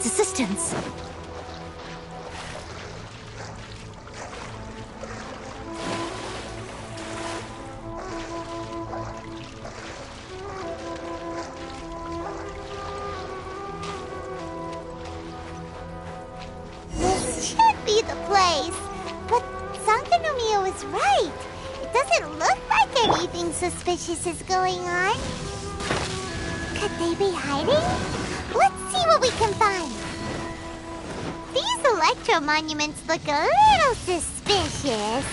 assistance. This should be the place. But Sankanomiya was right. It doesn't look like anything suspicious is going on. Could they be hiding? Let's see what we can find. These electro monuments look a little suspicious.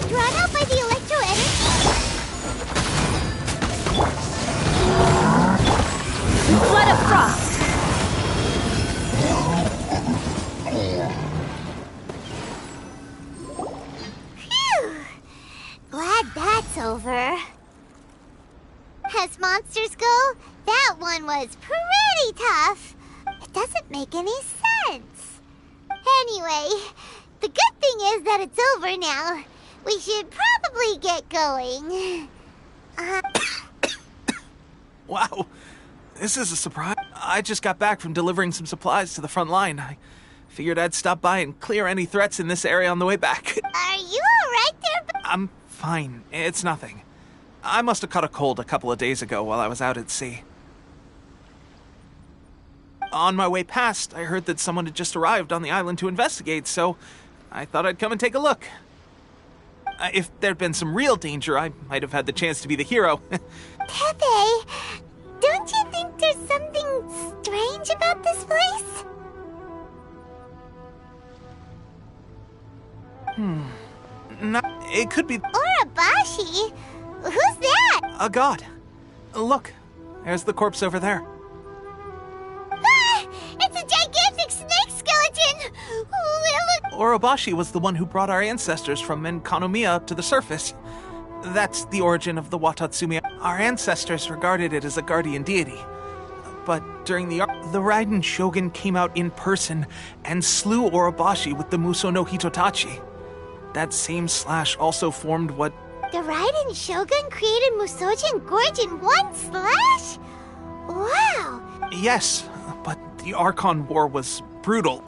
Drawn out by the electro energy? Blood of Frost! Phew! Glad that's over. As monsters go, that one was pretty tough. It doesn't make any sense. Anyway, the good thing is that it's over now. We should probably get going. Wow, this is a surprise. I just got back from delivering some supplies to the front line. I figured I'd stop by and clear any threats in this area on the way back. Are you alright there? I'm fine. It's nothing. I must have caught a cold a couple of days ago while I was out at sea. On my way past, I heard that someone had just arrived on the island to investigate, so I thought I'd come and take a look. If there'd been some real danger, I might have had the chance to be the hero. Pepe, don't you think there's something strange about this place? No, it could be Urabashi? Who's that? a god. Look, there's the corpse over there. Ah! It's a gigantic snake skeleton! Urabashi was the one who brought our ancestors from Enkanomiya up to the surface. That's the origin of the Watatsumi. Our ancestors regarded it as a guardian deity. But during the Raiden Shogun came out in person and slew Urabashi with the Muso no Hitotachi. That same slash also formed what... The Raiden Shogun created Musojin Gorge in one slash? Wow! Yes, but the Archon War was brutal.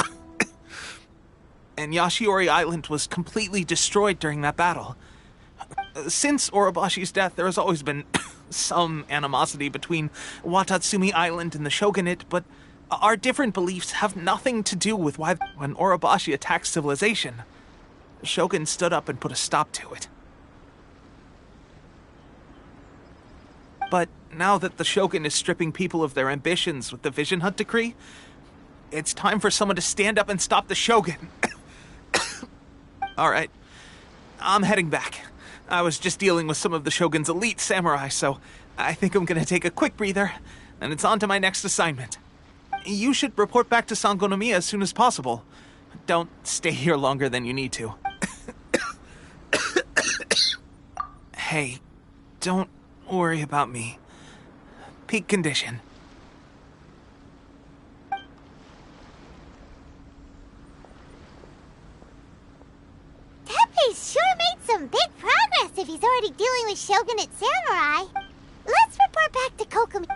And Yashiori Island was completely destroyed during that battle. Since Urabashi's death, there has always been some animosity between Watatsumi Island and the Shogunate, but our different beliefs have nothing to do with why when Urabashi attacked civilization, the Shogun stood up and put a stop to it. But now that the Shogun is stripping people of their ambitions with the Vision Hut decree, it's time for someone to stand up and stop the Shogun. Alright, I'm heading back. I was just dealing with some of the Shogun's elite samurai, so I think I'm gonna take a quick breather, and it's on to my next assignment. You should report back to Sangonomiya as soon as possible. Don't stay here longer than you need to. Hey, don't worry about me. Peak condition. Pepe's sure made some big progress if he's already dealing with Shogunate samurai. Let's report back to Kokomi.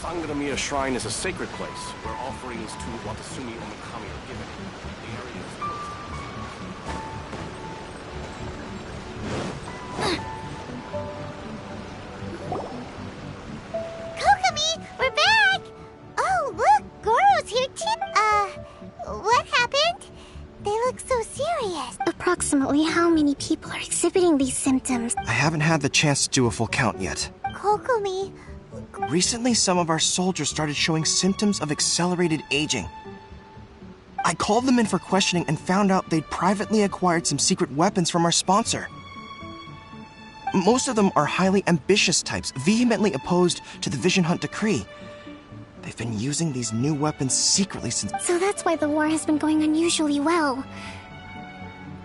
Sangramiya Shrine is a sacred place where offerings to Watasumi Omikami are given. The area is closed. Kokomi, we're back! Oh, look, Goro's here too. What happened? They look so serious. Approximately how many people are exhibiting these symptoms? I haven't had the chance to do a full count yet. Kokomi, Recently, some of our soldiers started showing symptoms of accelerated aging. I called them in for questioning and found out they'd privately acquired some secret weapons from our sponsor. Most of them are highly ambitious types, vehemently opposed to the Vision Hunt decree. They've been using these new weapons secretly since... So that's why the war has been going unusually well.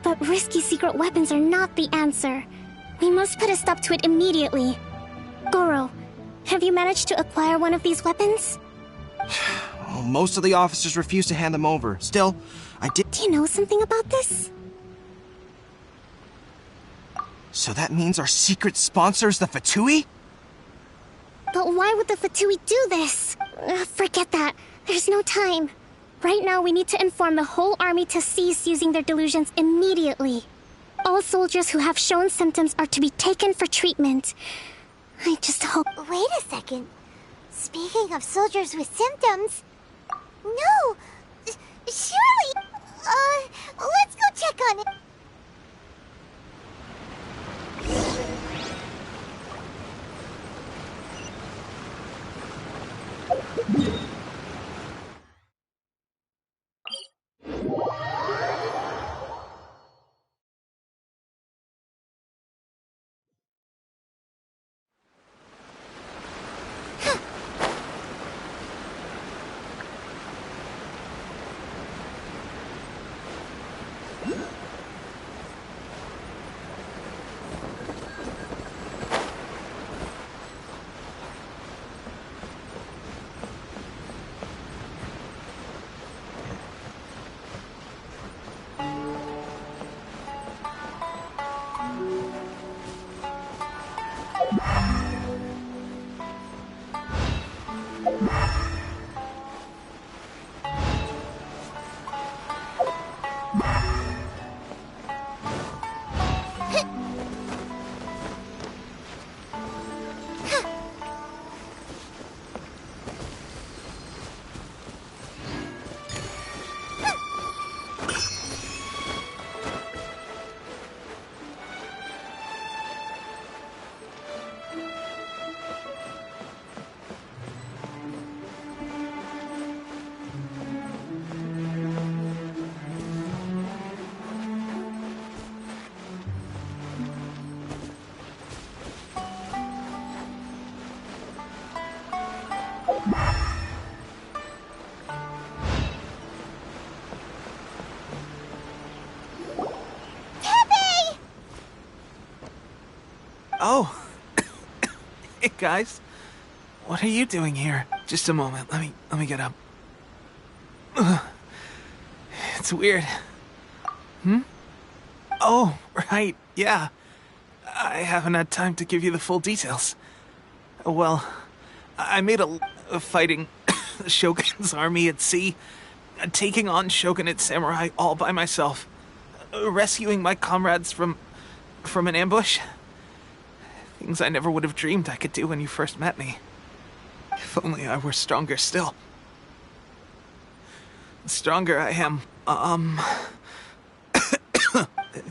But risky secret weapons are not the answer. We must put a stop to it immediately. Goro, have you managed to acquire one of these weapons? Well, most of the officers refuse to hand them over. Still, I did... Do you know something about this? So that means our secret sponsor is the Fatui? But why would the Fatui do this? Forget that. There's no time. Right now, we need to inform the whole army to cease using their delusions immediately. All soldiers who have shown symptoms are to be taken for treatment. I just hope... wait a second. Speaking of soldiers with symptoms... No! Surely... let's go check on it. Oh. Hey, guys. What are you doing here? Just a moment. Let me get up. Ugh. It's weird. Oh, right. Yeah. I haven't had time to give you the full details. Well, I made a fighting the Shogun's army at sea, taking on Shogunate samurai all by myself, rescuing my comrades from an ambush. Things I never would have dreamed I could do when you first met me. If only I were stronger still. The stronger I am,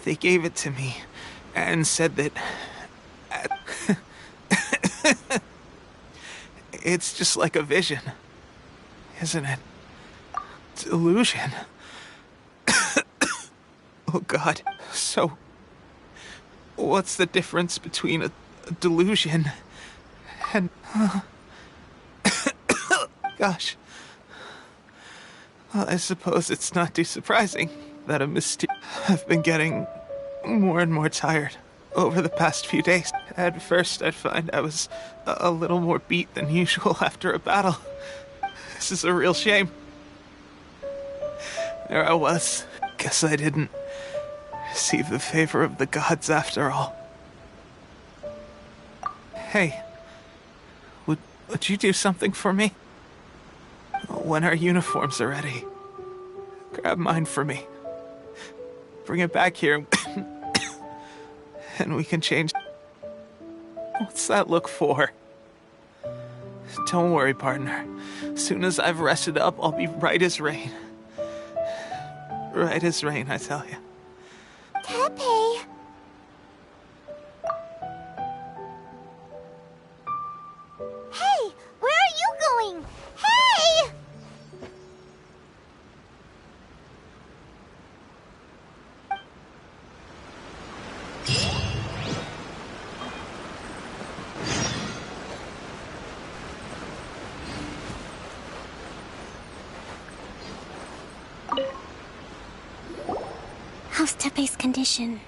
they gave it to me and said that it's just like a vision. isn't it? Delusion. Oh god. So, what's the difference between a delusion and... Gosh. Well, I suppose it's not too surprising that a mysterious... I've been getting more and more tired over the past few days. At first, I'd find I was a little more beat than usual after a battle. This is a real shame. There I was. Guess I didn't receive the favor of the gods after all. Hey, would you do something for me? When our uniforms are ready, grab mine for me. Bring it back here, and we can change. What's that look for? Don't worry, partner. As soon as I've rested up, I'll be right as rain. Right as rain, I tell you. Tepe. Hey, where are you going? Hey! How's Tepe's condition?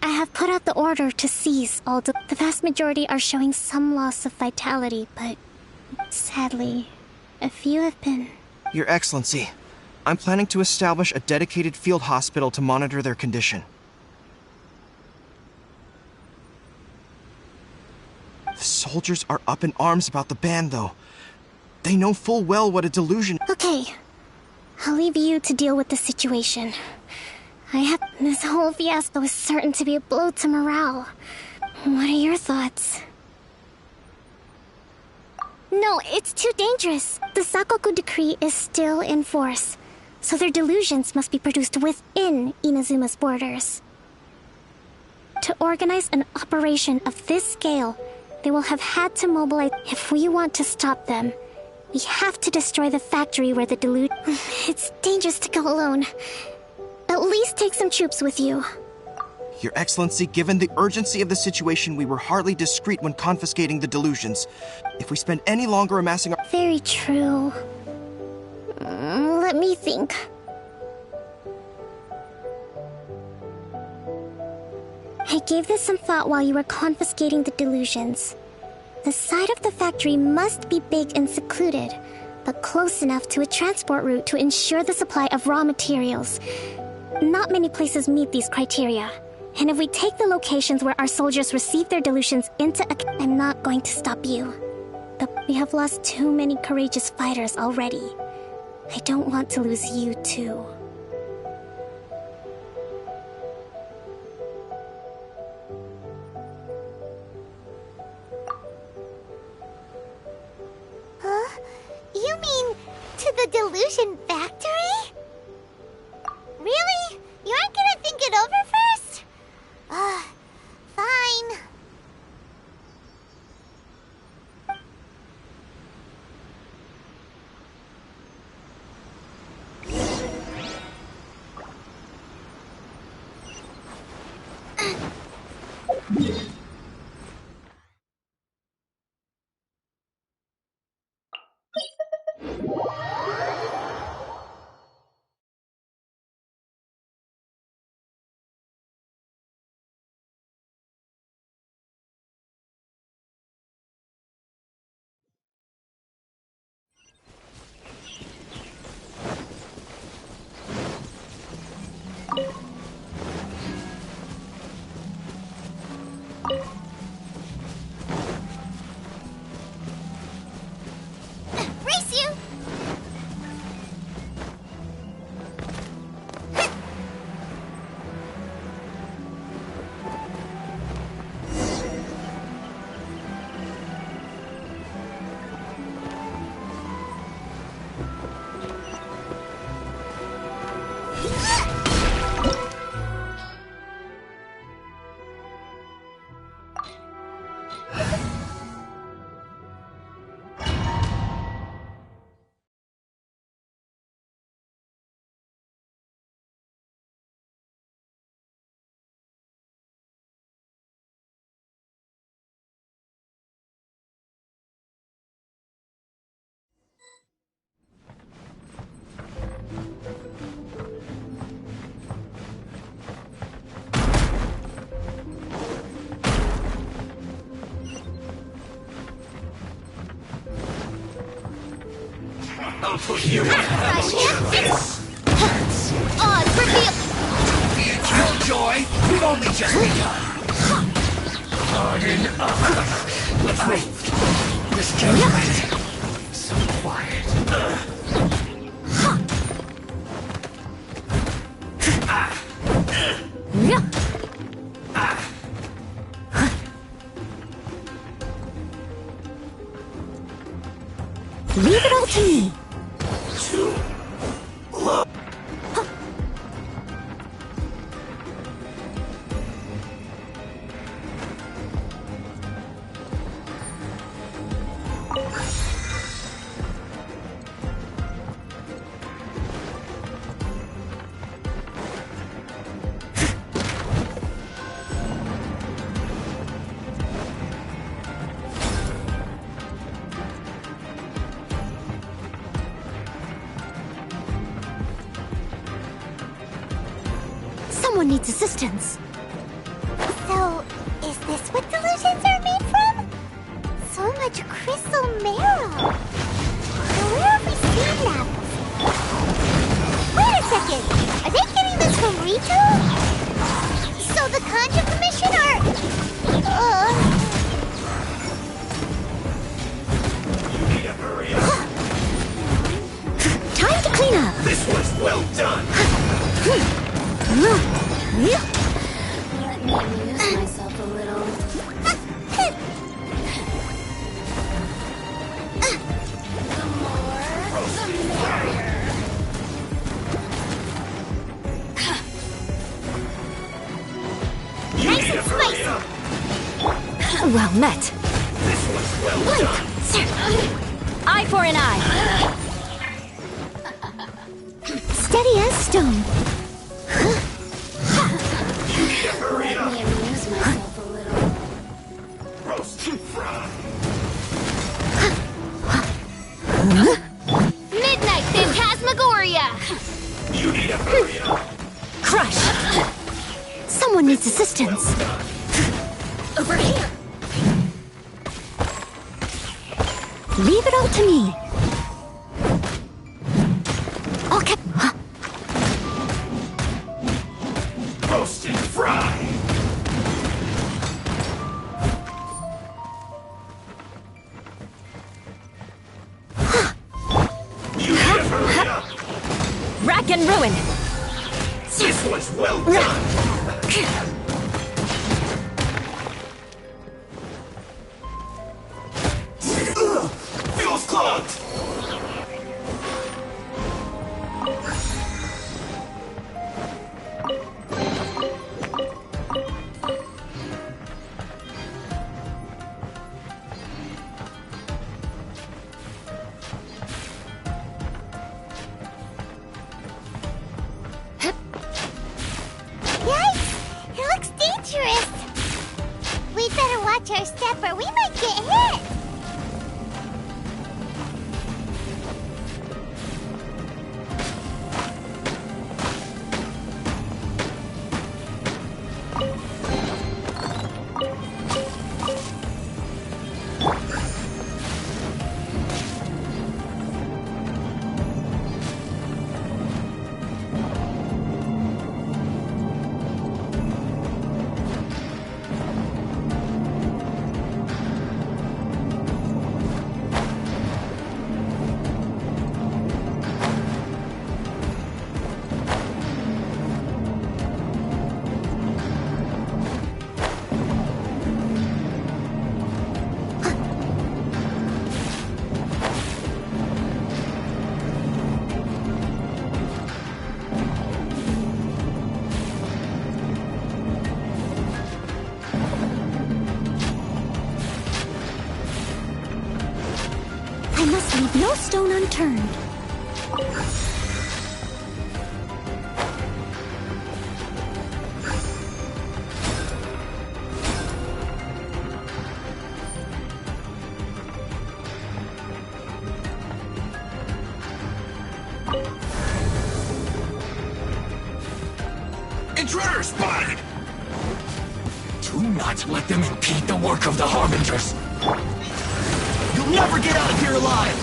I have put out the order to cease all the vast majority are showing some loss of vitality, but sadly, a few have been... Your Excellency, I'm planning to establish a dedicated field hospital to monitor their condition. The soldiers are up in arms about the ban, though. They know full well what a delusion... Okay, I'll leave you to deal with the situation. This whole fiasco is certain to be a blow to morale. What are your thoughts? No, it's too dangerous. The Sakoku decree is still in force, so their delusions must be produced within Inazuma's borders. To organize an operation of this scale, they will have had to mobilize... If we want to stop them, we have to destroy the factory where the delusion... It's dangerous to go alone. At least take some troops with you. Your Excellency, given the urgency of the situation, we were hardly discreet when confiscating the delusions. If we spend any longer amassing our... Very true. Let me think. I gave this some thought while you were confiscating the delusions. The side of the factory must be big and secluded, but close enough to a transport route to ensure the supply of raw materials. Not many places meet these criteria. And if we take the locations where our soldiers receive their delusions into account, I'm not going to stop you. But we have lost too many courageous fighters already. I don't want to lose you too. Huh? You mean to the delusion factory? Really? You aren't gonna think it over first? Fine. Odds reveal. Killjoy, we've only just begun. Harden up. Let's move. This can't wait. So quiet. Leave it all to me. Someone needs assistance. So, is this what delusions are made from? So much crystal marrow. Now, where have we seen them? Wait a second. Are they getting this from Rito? So the Conjure Commission are... You need to hurry up. Time to clean up. This was well done. Let me amuse myself a little. The more, the merrier. You need to hurry up. Well met. This was well done. Eye for an eye. Steady as stone. Hurry Let up. me amuse myself a little. Roast and fry. Midnight Phantasmagoria! You need to hurry up. Crush. Someone needs assistance. Over here. Leave it all to me. Okay. Roast and fry. You need to hurry up. Rack and ruin. This was well done. Feels clogged. Yikes! It looks dangerous! We'd better watch our step or we might get hit! I must leave no stone unturned. Intruder spotted! Do not let them impede the work of the Harbingers. You'll never get out of here alive!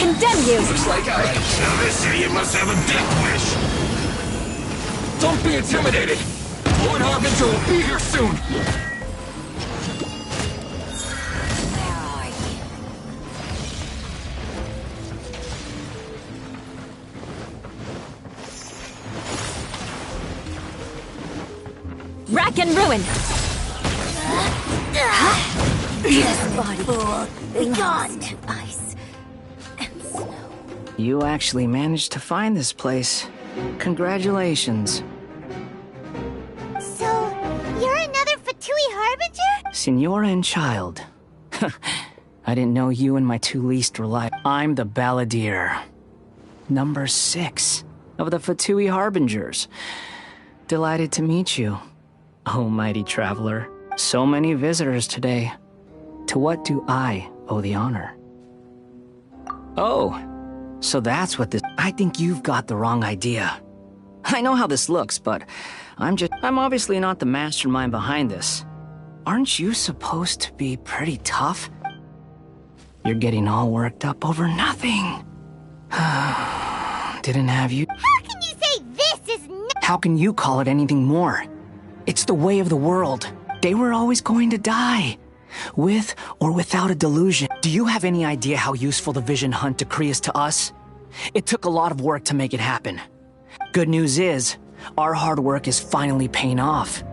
condemn you! Looks like Now this idiot must have a death wish! Don't be intimidated! Lord Harbinger will be here soon! Rack and ruin! This body be gone to ice and snow. You actually managed to find this place. Congratulations. So, you're another Fatui Harbinger? Signora and child. I didn't know you and my two least reliable. I'm the Balladeer. Number 6 of the Fatui Harbingers. Delighted to meet you. Oh, mighty traveler. So many visitors today. To what do I owe the honor? Oh, so that's what this... I think you've got the wrong idea. I know how this looks, but I'm obviously not the mastermind behind this. Aren't you supposed to be pretty tough? You're getting all worked up over nothing. Didn't have you... How can you say this is How can you call it anything more? It's the way of the world. They were always going to die. With or without a delusion. Do you have any idea how useful the vision hunt decree is to us? It took a lot of work to make it happen. Good news is, our hard work is finally paying off.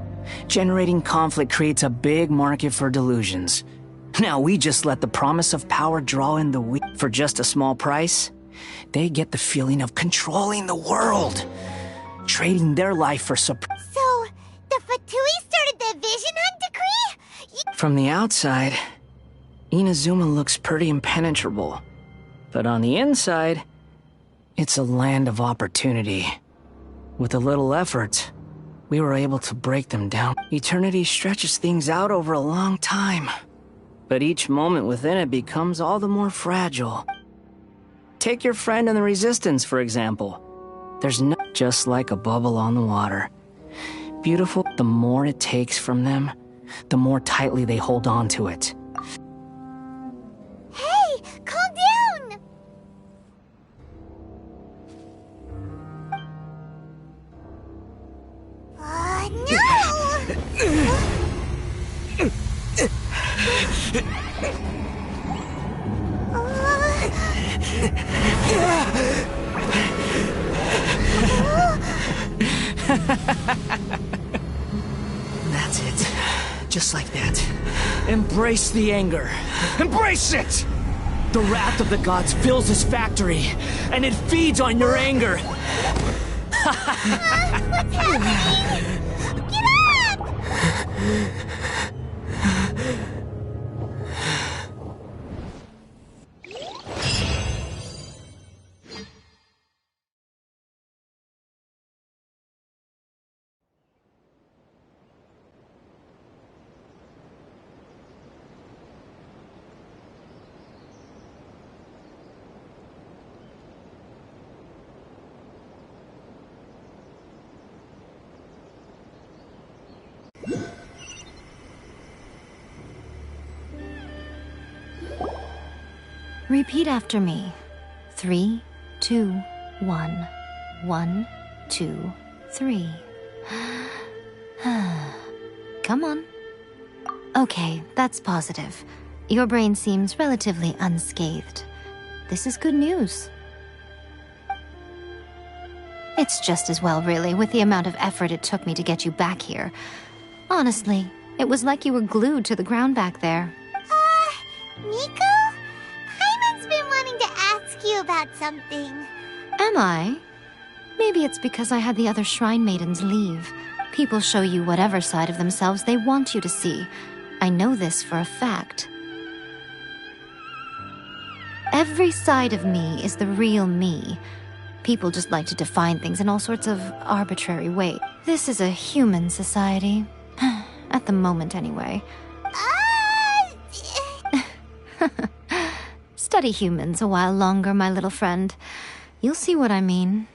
Generating conflict creates a big market for delusions. Now we just let the promise of power draw in the weak. For just a small price, they get the feeling of controlling the world. Trading their life for So, the Fatui started the vision hunt decree? From the outside, Inazuma looks pretty impenetrable. But on the inside, it's a land of opportunity. With a little effort, we were able to break them down. Eternity stretches things out over a long time. But each moment within it becomes all the more fragile. Take your friend in the Resistance, for example. There's no... Just like a bubble on the water. Beautiful, the more it takes from them, the more tightly they hold on to it. Hey, calm down! That's it. Just like that. Embrace the anger. Embrace it! The wrath of the gods fills this factory, and it feeds on your anger. What's happening? Get up! Repeat after me. 3, 2, 1. 1, 2, 3. Come on. Okay, that's positive. Your brain seems relatively unscathed. This is good news. It's just as well, really, with the amount of effort it took me to get you back here. Honestly, it was like you were glued to the ground back there. Nico? Paimon's been wanting to ask you about something. Am I? Maybe it's because I had the other Shrine Maidens leave. People show you whatever side of themselves they want you to see. I know this for a fact. Every side of me is the real me. People just like to define things in all sorts of arbitrary ways. This is a human society. At the moment, anyway. Study humans a while longer, my little friend. You'll see what I mean.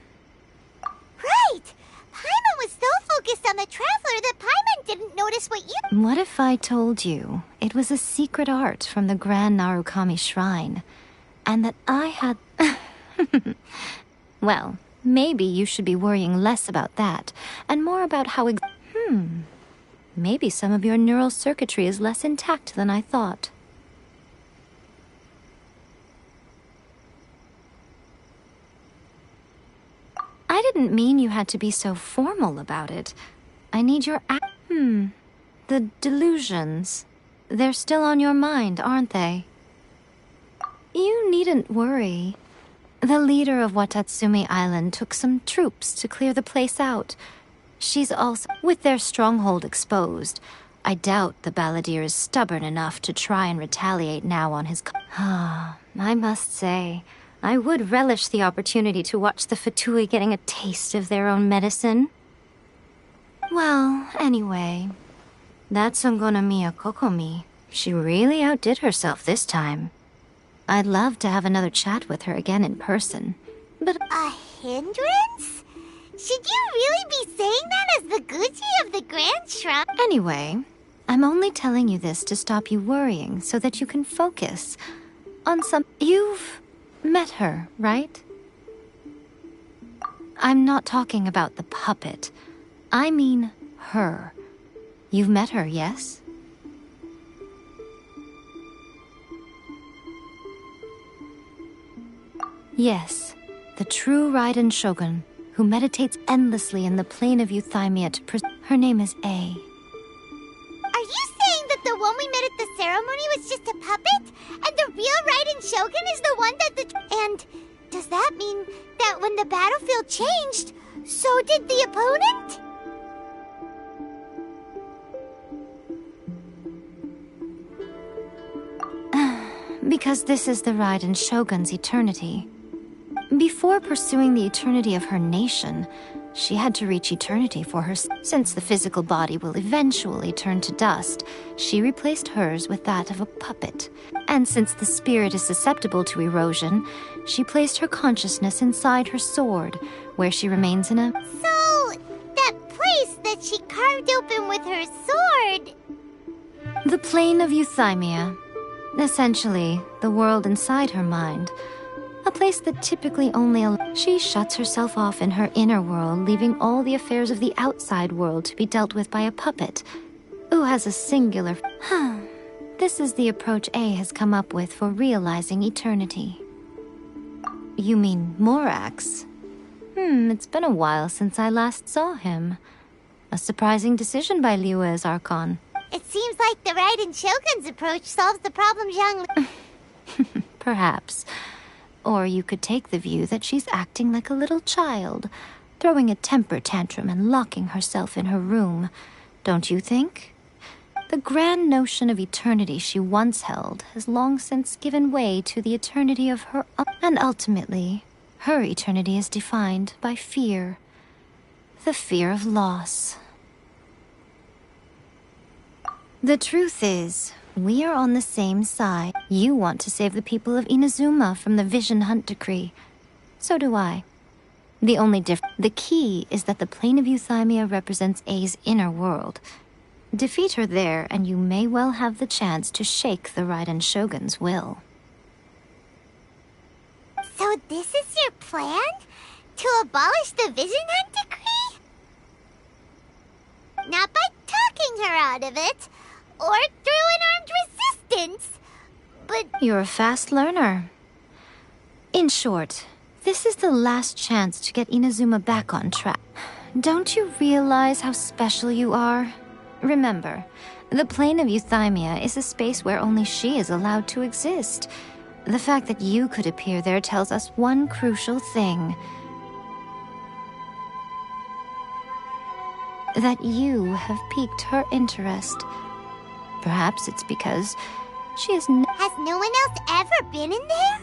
Right! Paimon was so focused on the Traveler that Paimon didn't notice what you... What if I told you it was a secret art from the Grand Narukami Shrine, and that I had Well, maybe you should be worrying less about that, and more about how maybe some of your neural circuitry is less intact than I thought. I didn't mean you had to be so formal about it. I need your the delusions. They're still on your mind, aren't they? You needn't worry. The leader of Watatsumi Island took some troops to clear the place out. She's also... With their stronghold exposed, I doubt the Balladeer is stubborn enough to try and retaliate now on his... I must say, I would relish the opportunity to watch the Fatui getting a taste of their own medicine. Well, anyway, that's Songonomiya Kokomi. She really outdid herself this time. I'd love to have another chat with her again in person, but... A hindrance? Should you really be saying that as the Gucci of the Grand Shrine? Anyway, I'm only telling you this to stop you worrying so that you can focus on some... You've met her, right? I'm not talking about the puppet. I mean her. You've met her, yes? Yes, the true Raiden Shogun, who meditates endlessly in the plain of Euthymia to her name is A. Are you saying that the one we met at the ceremony was just a puppet? And the real Raiden Shogun is the one that the... And does that mean that when the battlefield changed, so did the opponent? Because this is the Raiden Shogun's eternity. Before pursuing the eternity of her nation, she had to reach eternity for her. Since the physical body will eventually turn to dust, she replaced hers with that of a puppet. And since the spirit is susceptible to erosion, she placed her consciousness inside her sword, where she remains in a... So, that place that she carved open with her sword... The plane of Euthymia. Essentially, the world inside her mind. A place that typically only... She shuts herself off in her inner world, leaving all the affairs of the outside world to be dealt with by a puppet, who has a singular... This is the approach A has come up with for realizing eternity. You mean Morax? It's been a while since I last saw him. A surprising decision by Liyue's Archon. It seems like the Raiden Shogun's approach solves the problem Zhang... Perhaps. Or you could take the view that she's acting like a little child, throwing a temper tantrum and locking herself in her room. Don't you think? The grand notion of eternity she once held has long since given way to the eternity of her... And ultimately, her eternity is defined by fear. The fear of loss. The truth is, we are on the same side. You want to save the people of Inazuma from the Vision Hunt decree. So do I. The key is that the plane of Euthymia represents A's inner world. Defeat her there, and you may well have the chance to shake the Raiden Shogun's will. So this is your plan? To abolish the Vision Hunt decree? Not by talking her out of it, or through an armed resistance, but... You're a fast learner. In short, this is the last chance to get Inazuma back on track. Don't you realize how special you are? Remember, the plane of Euthymia is a space where only she is allowed to exist. The fact that you could appear there tells us one crucial thing. That you have piqued her interest. Perhaps it's because she is Has no one else ever been in there?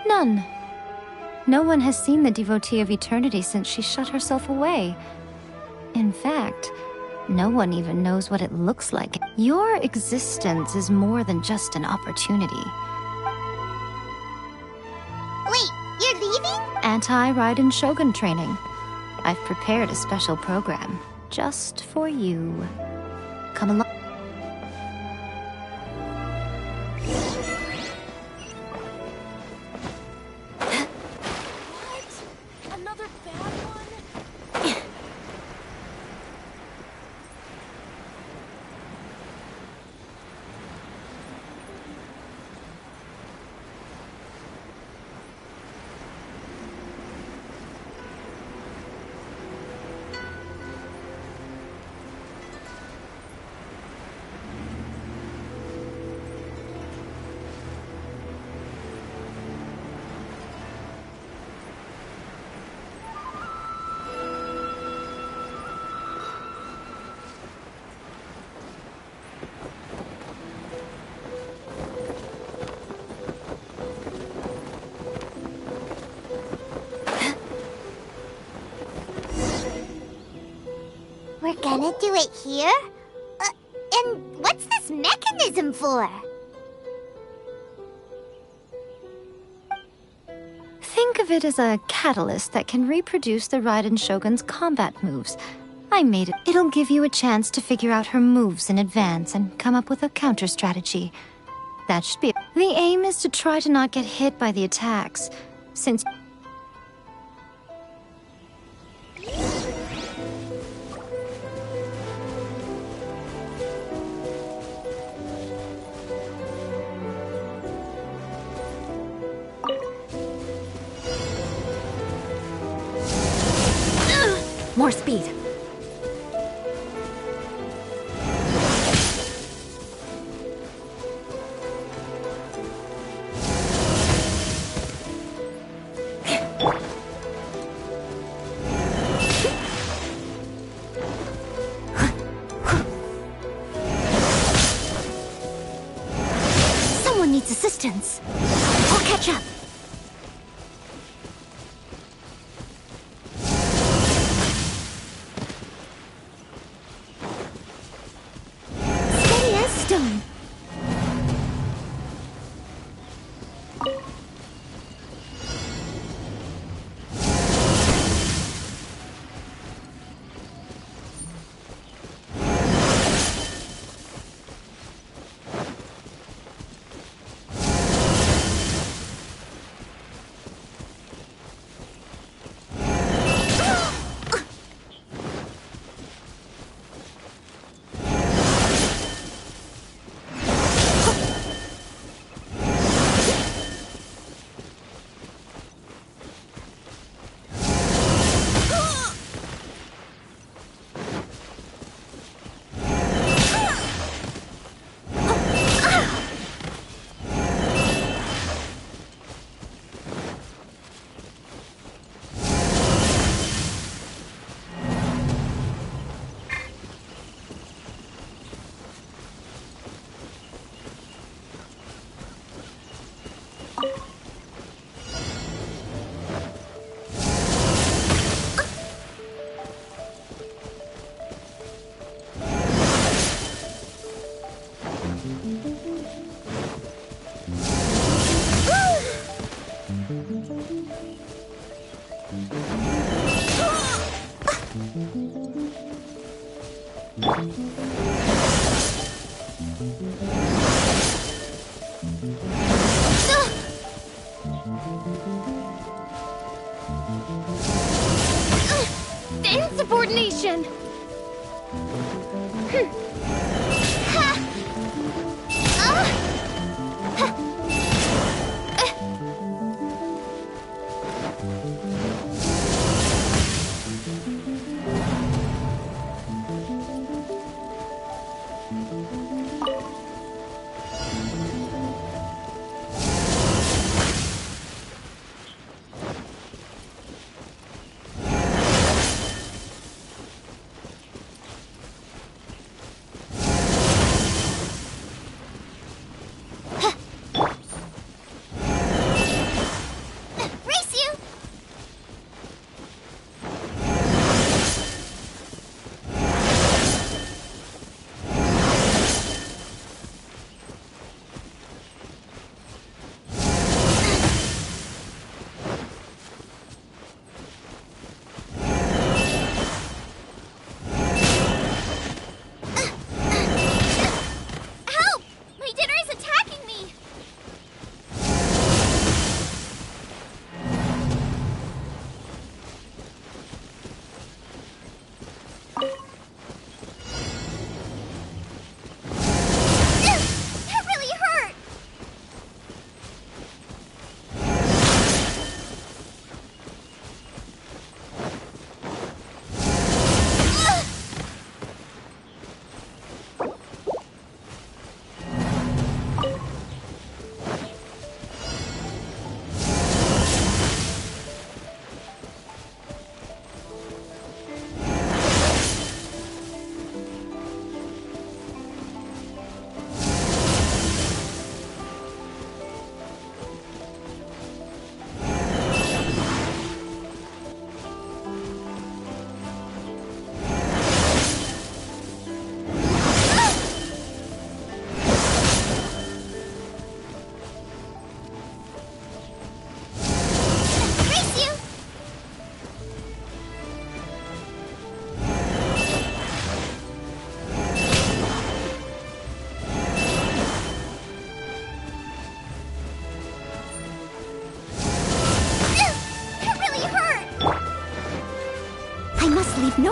None. No one has seen the devotee of eternity since she shut herself away. In fact, no one even knows what it looks like. Your existence is more than just an opportunity. Wait, you're leaving? Anti-Raiden Shogun training. I've prepared a special program just for you. Come along. gonna do it here? And what's this mechanism for? Think of it as a catalyst that can reproduce the Raiden Shogun's combat moves. I made it. It'll give you a chance to figure out her moves in advance and come up with a counter strategy. That should be it. The aim is to try to not get hit by the attacks, since... More speed. Someone needs assistance. I'll catch up. Steady as stone. Insubordination!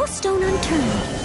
no stone unturned.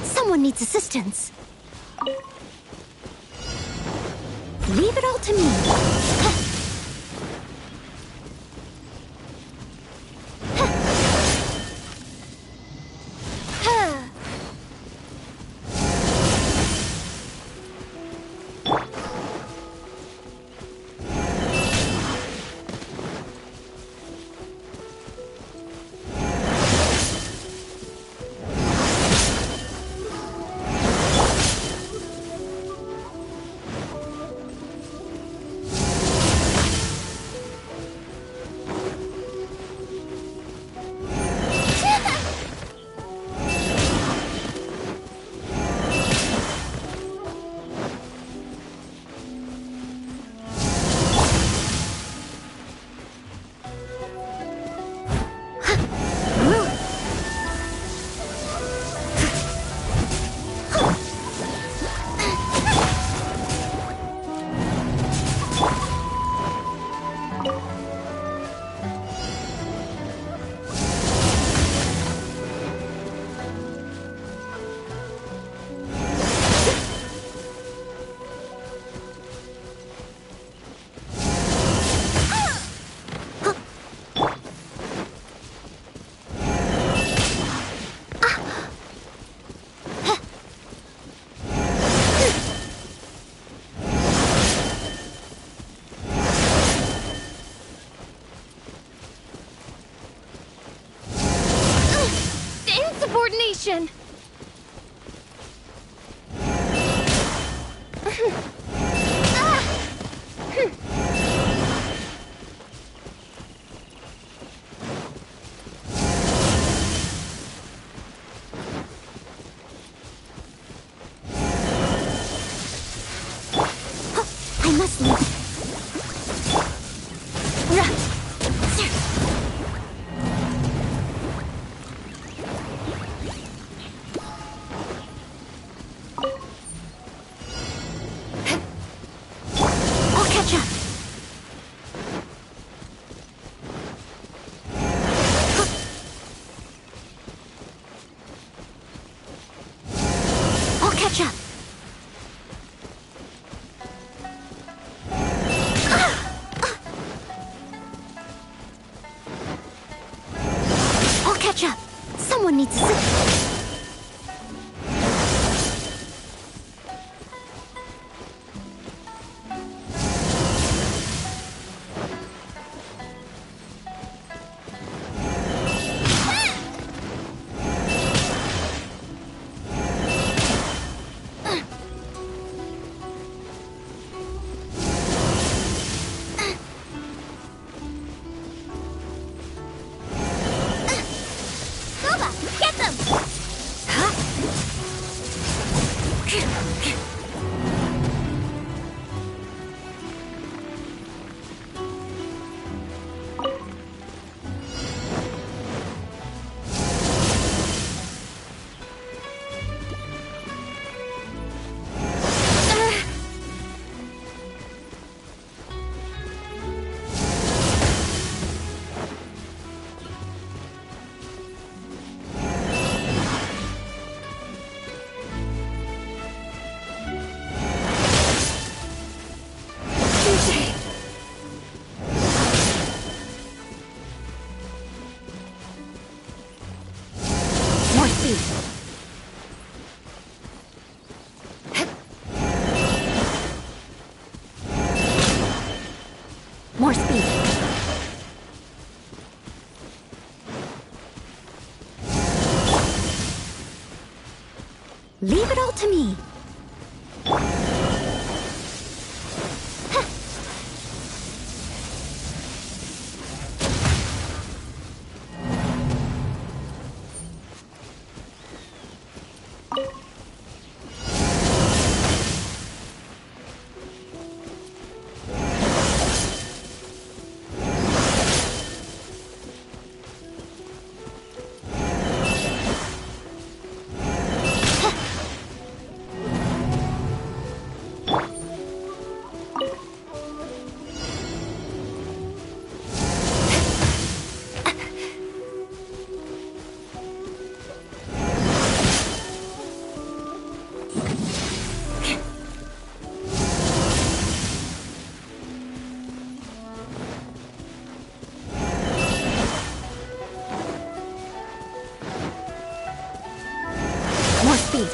Someone needs assistance. Leave it all to me. Insubordination! I must leave. I'll catch up. speed. More speed. Leave it all to me. More speed.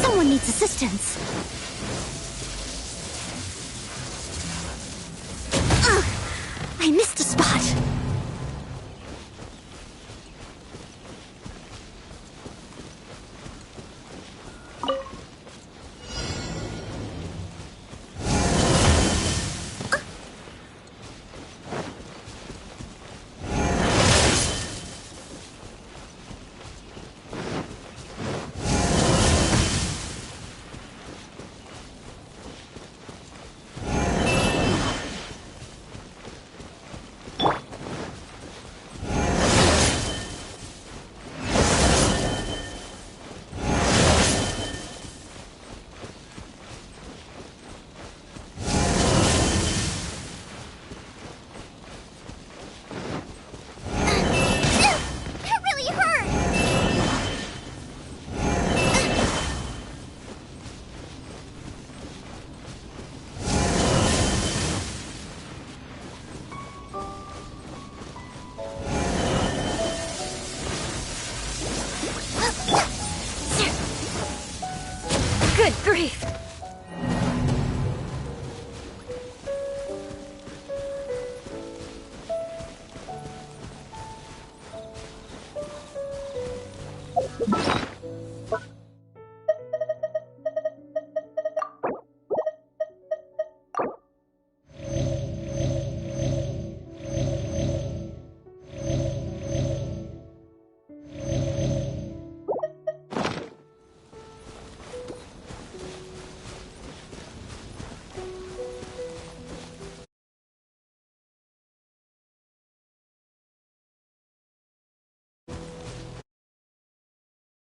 Someone needs assistance. Ugh, I missed a spot. That really hurt! Good grief.